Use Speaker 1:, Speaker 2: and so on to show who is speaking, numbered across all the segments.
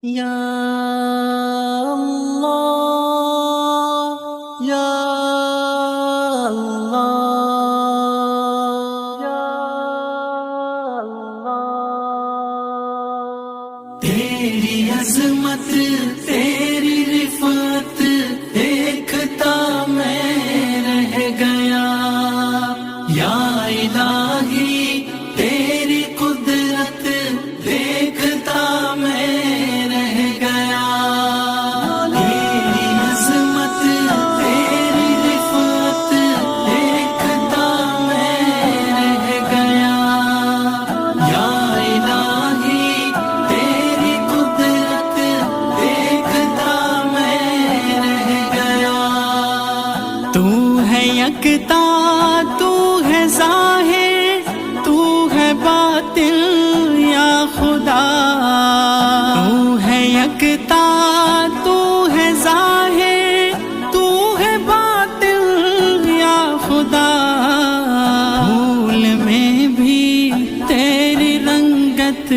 Speaker 1: یا اللہ یا اللہ یا اللہ، تیری عظمت تیری رفعت دیکھتا میں رہ گیا، یا الہی تیری قدرت دیکھتا میں رہ گیا، تیری عظمت تیری رفعت دیکھتا میں رہ گیا، یا الہی تیری قدرت دیکھتا میں رہ گیا۔ تو ہے یکتا، تو ہے ظاہر، تو ہے باطن، یا خدا تو ہے یکتا، تو ہے ظاہر، تو ہے باطن، یا خدا پھول میں بھی تیری رنگت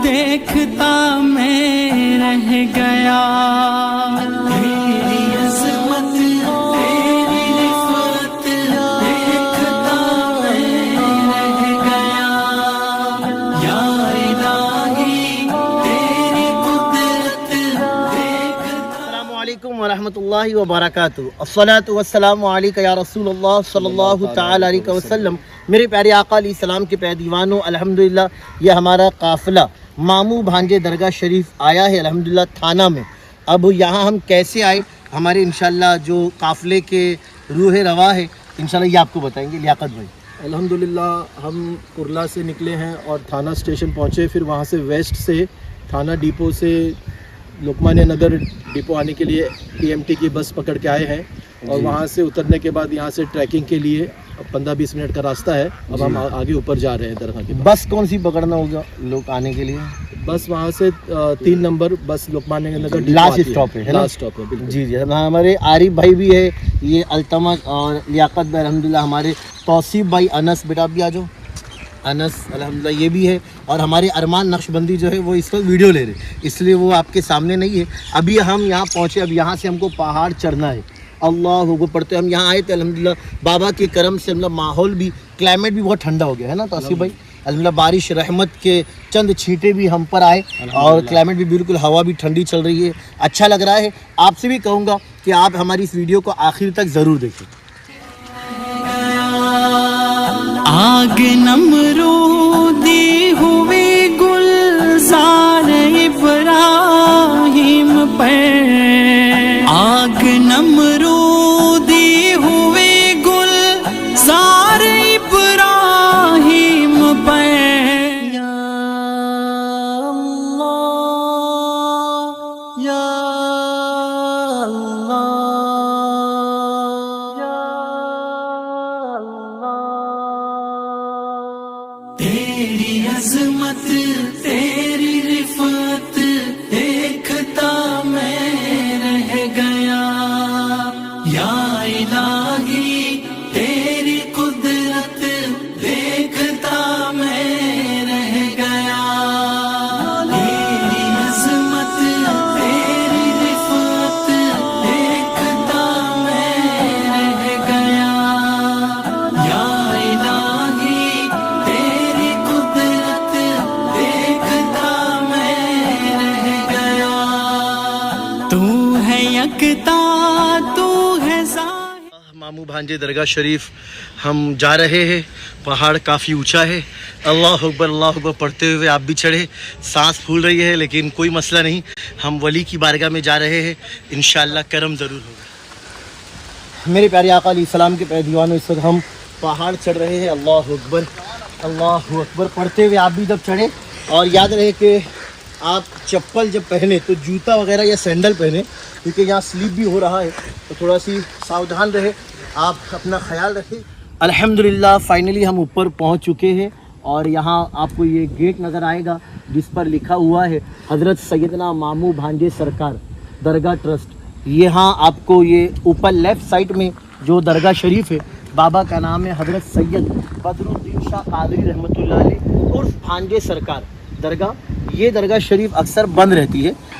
Speaker 1: دیکھتا میں رہ گیا، تیری عظمت تیری رفعت دیکھتا میں رہ گیا، یا الہی تیری قدرت دیکھتا۔
Speaker 2: السلام علیکم ورحمۃ اللہ وبرکاتہ۔ الصلاۃ والسلام علیک یا رسول اللہ صلی اللہ تعالی علیہ وسلم۔ میرے پیارے آقا علیہ السلام کے پیروانوں، الحمدللہ یہ ہمارا قافلہ ماموں بھانجے درگاہ شریف آیا ہے الحمدللہ تھانہ میں۔ اب یہاں ہم کیسے آئے، ہمارے انشاءاللہ جو قافلے کے روح رواں ہے انشاءاللہ یہ آپ کو بتائیں گے لیاقت بھائی۔
Speaker 3: الحمدللہ ہم کرلا سے نکلے ہیں اور تھانہ اسٹیشن پہنچے، پھر وہاں سے ویسٹ سے تھانہ ڈپو سے لقمان نگر ڈپو آنے کے لیے TMT کی بس پکڑ کے آئے ہیں، اور وہاں سے اترنے کے بعد یہاں سے ٹریکنگ کے لیے 15-20 منٹ کا راستہ ہے، اب ہم آگے اوپر جا رہے ہیں درگاہ کے پاس۔
Speaker 2: بس کون سی پکڑنا ہوگا لوگ آنے کے لیے؟
Speaker 3: بس وہاں سے 3 نمبر بس لقمان نگر
Speaker 2: لاسٹ اسٹاپ ہے نا؟
Speaker 3: لاسٹ اسٹاپ ہے بالکل۔
Speaker 2: جی جی، ہمارے عارف بھائی بھی ہے، یہ التمش اور لیاقت بھائی الحمدللہ، ہمارے توصیف بھائی، انس بیٹا آپ بھی آ جاؤ، انس الحمدللہ یہ بھی ہے، اور ہمارے ارمان نقشبندی جو ہے وہ اس وقت ویڈیو لے رہے اس لیے وہ آپ کے سامنے نہیں ہے۔ ابھی ہم یہاں پہنچے، اب یہاں سے ہم کو پہاڑ چڑھنا ہے، اللہ کو پڑھتے ہم یہاں آئے تھے الحمدللہ، بابا کے کرم سے ہم ماحول بھی کلائمیٹ بھی بہت ٹھنڈا ہو گیا ہے نا توصیف بھائی، الحمدللہ بارش رحمت کے چند چھینٹے بھی ہم پر آئے، اور کلائمیٹ بھی بالکل ہوا بھی ٹھنڈی چل رہی ہے، اچھا لگ رہا ہے۔ آپ سے بھی کہوں گا کہ آپ ہماری اس ویڈیو کو آخر تک ضرور دیکھیں۔
Speaker 1: آگ نمرودی ہوئے گلزار ابراہیم پر، آگ نمرودی ہوئے گلزار ابراہیم پر، یا اللہ یا اللہ یا اللہ، تیری عظمت تیری رفعت دیکھتا میں رہ گیا، یا الہی تیری قدرت دیکھتا میں رہ گیا، تیری عظمت تیری رفعت دیکھتا میں رہ گیا، یا الہی تیری قدرت دیکھتا میں رہ گیا، تو ہے یکتا، تو ہے ظاہر۔
Speaker 2: ماموں بھانجے درگاہ شریف ہم جا رہے ہیں، پہاڑ کافی اونچا ہے، اللہ اکبر پڑھتے ہوئے آپ بھی چڑھے، سانس پھول رہی ہے لیکن کوئی مسئلہ نہیں، ہم ولی کی بارگاہ میں جا رہے ہیں، انشاءاللہ کرم ضرور ہوگا۔ میرے پیارے آقا علیہ السلام کے پیروانوں، اس وقت ہم پہاڑ چڑھ رہے ہیں، اللہ اکبر پڑھتے ہوئے آپ بھی جب چڑھے، اور یاد رہے کہ آپ چپل جب پہنے تو جوتا وغیرہ یا سینڈل پہنے، کیونکہ یہاں سلیپ بھی ہو رہا ہے، تو تھوڑا سی ساودھان رہے، آپ اپنا خیال رکھیں۔ الحمدللہ فائنلی ہم اوپر پہنچ چکے ہیں، اور یہاں آپ کو یہ گیٹ نظر آئے گا جس پر لکھا ہوا ہے حضرت سیدنا ماموں بھانجے سرکار درگاہ ٹرسٹ۔ یہاں آپ کو یہ اوپر لیفٹ سائڈ میں جو درگاہ شریف ہے، بابا کا نام ہے حضرت سید بدر الدین شاہ قادری رحمۃ اللہ علیہ عرف بھانجے سرکار درگاہ۔ یہ درگاہ شریف اکثر بند رہتی ہے،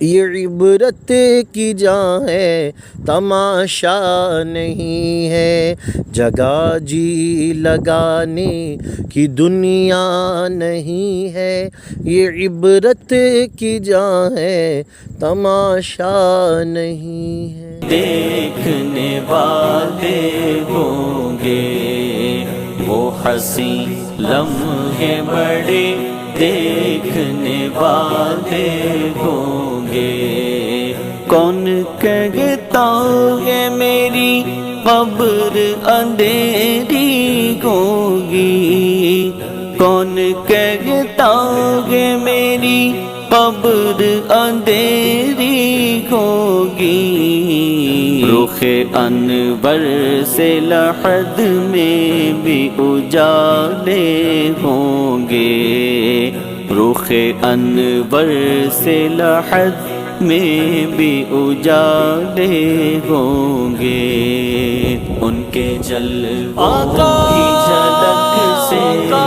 Speaker 2: یہ عبرت کی جان ہے تماشا نہیں ہے، جگہ جی لگانے کی دنیا نہیں ہے، یہ عبرت کی جان ہے تماشا نہیں ہے۔
Speaker 1: دیکھنے والے ہوں گے وہ حسین لمحے بڑے، دیکھنے والے ہوں گے۔ کون کہتا ہے میری قبر اندھیری ہوگی، کون کہتا ہے میری قبر اندھیری ہوگی، رخ انور سے لحد میں بھی اجالے ہوں گے، رخ انور سے لحد میں بھی اجالے ہوں گے، ان کے جلووں کی جھلک سے جو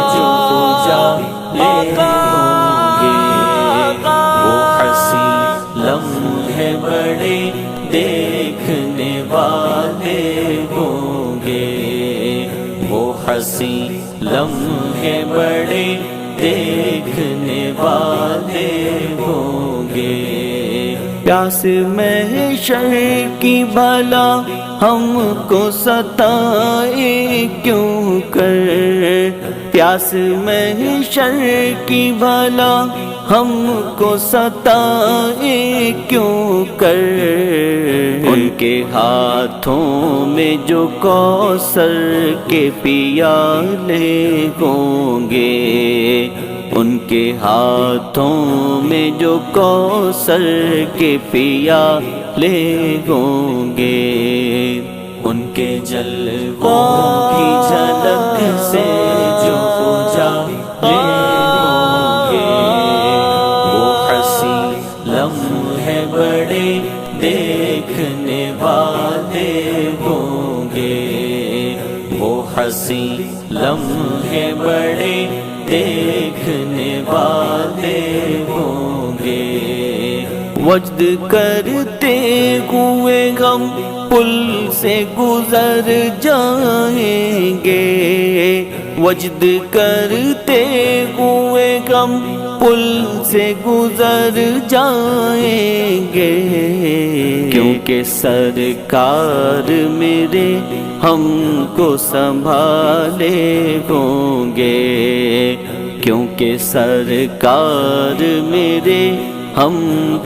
Speaker 1: اجالے ہوں گے، وہ حسین لمحے بڑے دیکھنے والے ہوں گے، وہ حسین لمحے بڑے دیکھنے والے ہوں گے۔ پیاس محشر کی بھلا ہم کو ستائے کیوں کر، پیاس محشر کی بھلا ہم کو ستائے کیوں کر، ان کے ہاتھوں میں جو کوثر کے پیالے ہوں گے، ان کے ہاتھوں میں جو کوثر کے پیالے ہوں گے، ان کے جلووں کی جھلک سے جو اجالے ہوں گے، وہ حسین لمحے بڑے دیکھنے والے ہوں گے، وہ حسین لمحے بڑے دیکھنے والے ہوں گے۔ وجد کرتے ہوئے غم پل سے گزر جائیں گے، وجد کرتے ہوئے غم پل سے گزر جائیں گے، کیونکہ سرکار میرے ہم کو سنبھالے ہوں گے، کیونکہ سرکار میرے ہم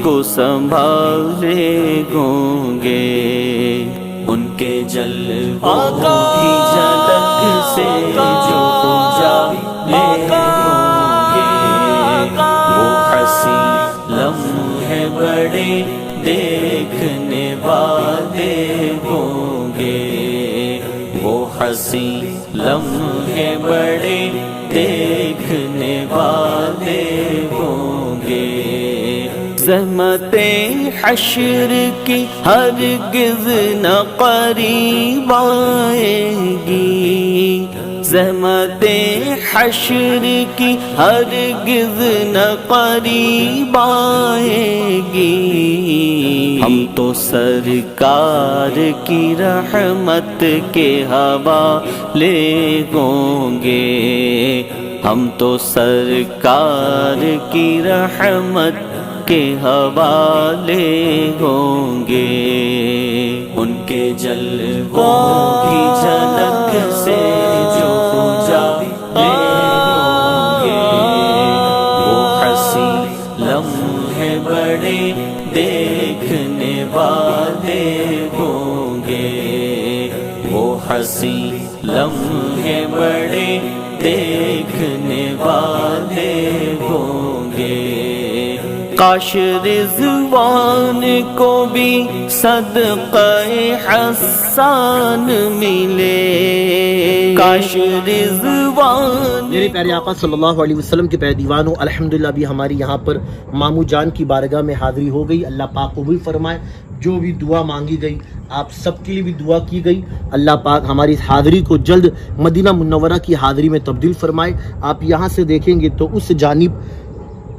Speaker 1: کو سنبھالے ہوں گے، ان کے جلووں کی جھلک سے جو اجالے ہوں گے، وہ حسین لمحے بڑے دیکھنے والے ہوں گے، وہ حسین لمحے بڑے دیکھنے والے ہوں گے۔ زحمت حشر کی ہرگز نہ قریب آئے گی، زحمت حشر کی ہرگز نہ قریب آئے گی، ہم تو سرکار کی رحمت کے حوالے ہوں گے، ہم تو سرکار کی رحمت کے حوالے ہوں گے، ان کے جلووں کی جھلک سے جو اجالے ہوں گے، وہ حسین لمحے بڑے دیکھنے والے ہوں گے، وہ حسین لمحے بڑے دیکھنے والے ہوں گے۔ کاش رضوان کو بھی صدقہ حسان ملے، کاش رضوان۔
Speaker 2: میرے پیارے آقا صلی اللہ علیہ وسلم کے پیارے دیوانوں، الحمدللہ بھی ہماری یہاں پر ماموں جان کی بارگاہ میں حاضری ہو گئی۔ اللہ پاک قبول فرمائے، جو بھی دعا مانگی گئی آپ سب کے لیے بھی دعا کی گئی، اللہ پاک ہماری اس حاضری کو جلد مدینہ منورہ کی حاضری میں تبدیل فرمائے۔ آپ یہاں سے دیکھیں گے تو اس جانب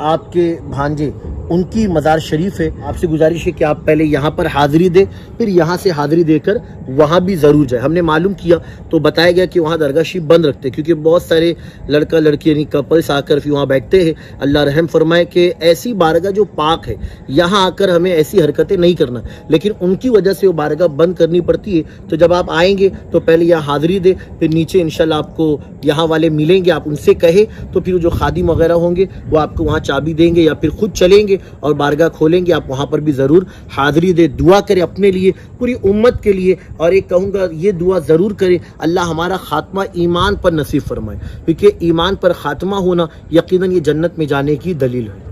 Speaker 2: آپ کے بھانجے ان کی مزار شریف ہے. آپ سے گزارش ہے کہ آپ پہلے یہاں پر حاضری دیں, پھر یہاں سے حاضری دے کر وہاں بھی ضرور جائیں. ہم نے معلوم کیا تو بتایا گیا کہ وہاں درگاہ شریف بند رکھتے ہیں کیونکہ بہت سارے لڑکا لڑکی یعنی کپلس آ کر پھر وہاں بیٹھتے ہیں. اللہ رحم فرمائے کہ ایسی بارگاہ جو پاک ہے یہاں آ کر ہمیں ایسی حرکتیں نہیں کرنا, لیکن ان کی وجہ سے وہ بارگاہ بند کرنی پڑتی ہے. تو جب آپ آئیں گے تو پہلے یہاں حاضری دے, پھر نیچے انشاءاللہ آپ کو یہاں والے ملیں گے, آپ ان سے کہیں تو پھر جو خادم وغیرہ ہوں گے وہ آپ کو وہاں چابی دیں گے یا پھر خود چلیں گے اور بارگاہ کھولیں گے. آپ وہاں پر بھی ضرور حاضری دے, دعا کریں اپنے لیے, پوری امت کے لیے. اور ایک کہوں گا یہ دعا ضرور کریں اللہ ہمارا خاتمہ ایمان پر نصیب فرمائے, کیونکہ ایمان پر خاتمہ ہونا یقیناً یہ جنت میں جانے کی دلیل ہے.